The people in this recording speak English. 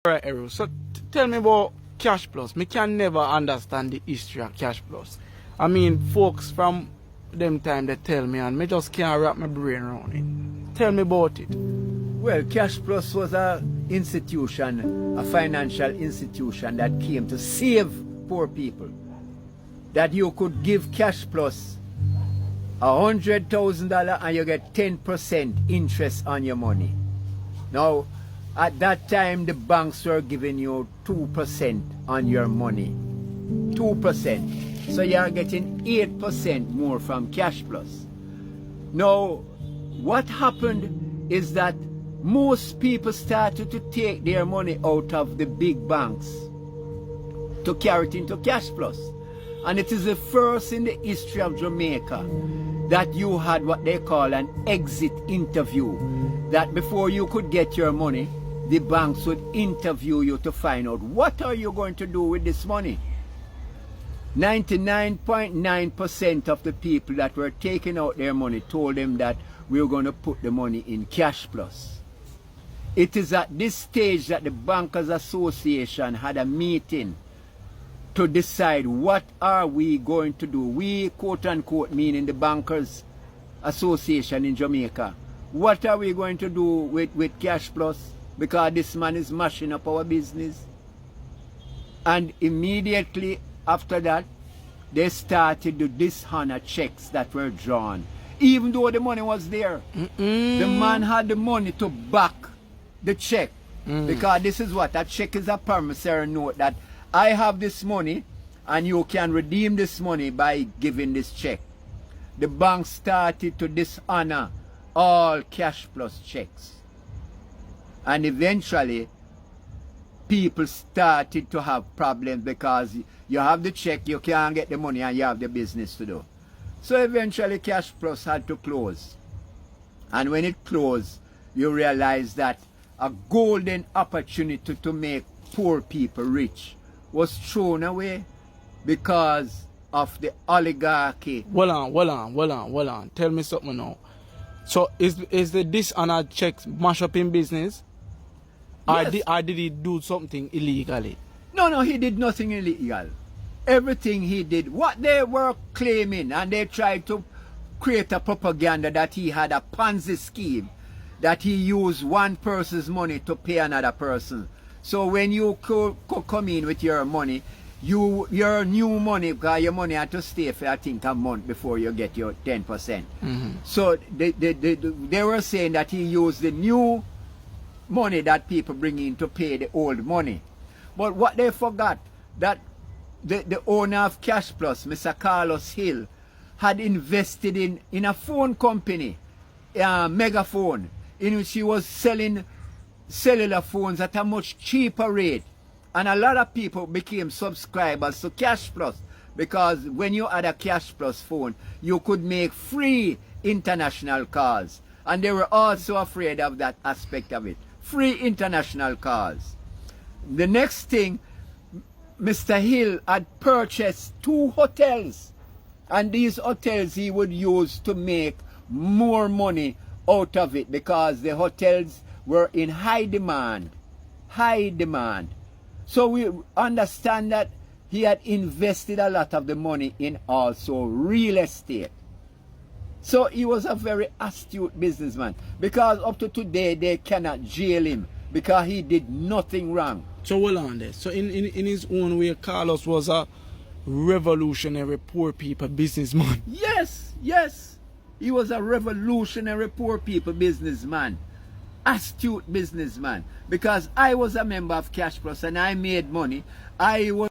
Alright, Ero. So tell me about Cash Plus. Me can never understand the history of Cash Plus. I mean, folks from them time they tell me and me just can't wrap my brain around it. Tell me about it. Well, Cash Plus was a institution, a financial institution that came to save poor people. That you could give Cash Plus $100,000 and you get 10% interest on your money. Now, at that time, the banks were giving you 2% on your money. 2%. So you are getting 8% more from Cash Plus. Now, what happened is that most people started to take their money out of the big banks to carry it into Cash Plus. And it is the first in the history of Jamaica that you had what they call an exit interview. That before you could get your money, the banks would interview you to find out what are you going to do with this money. 99.9% of the people that were taking out their money told them that we were going to put the money in Cash Plus. It is at this stage that the Bankers Association had a meeting to decide what are we going to do. We, quote unquote, meaning the Bankers Association in Jamaica. What are we going to do with Cash Plus? Because this man is mashing up our business. And immediately after that, they started to dishonor checks that were drawn. Even though the money was there. The man had the money to back the check. Because this is what, a check is a promissory note that I have this money and you can redeem this money by giving this check. The bank started to dishonor all Cash Plus checks. And eventually, people started to have problems because you have the check, you can't get the money, and you have the business to do. So eventually, Cash Plus had to close. And when it closed, you realize that a golden opportunity to make poor people rich was thrown away because of the oligarchy. Hold on. Tell me something now. So is the dishonored checks mash up in business? Yes. Or did he do something illegally? No, he did nothing illegal. Everything he did, what they were claiming, and they tried to create a propaganda that he had a Ponzi scheme, that he used one person's money to pay another person. So when you could come in with your money, your new money, because your money had to stay for I think a month before you get your 10%. So they were saying that he used the new money that people bring in to pay the old money. But what they forgot, that the owner of Cash Plus, Mr. 𝐭𝐫𝐿, had invested in a phone company, Megaphone, in which he was selling cellular phones at a much cheaper rate. And a lot of people became subscribers to Cash Plus because when you had a Cash Plus phone, you could make free international calls. And they were also afraid of that aspect of it. Free international calls. The next thing, Mr. Hill had purchased 2 hotels. And these hotels he would use to make more money out of it because the hotels were in high demand. High demand. So we understand that he had invested a lot of the money in also real estate. So he was a very astute businessman because up to today they cannot jail him because he did nothing wrong. So hold on there. So in his own way, Carlos was a revolutionary poor people businessman. Yes. He was a revolutionary poor people businessman. Astute businessman. Because I was a member of Cash Plus and I made money. I was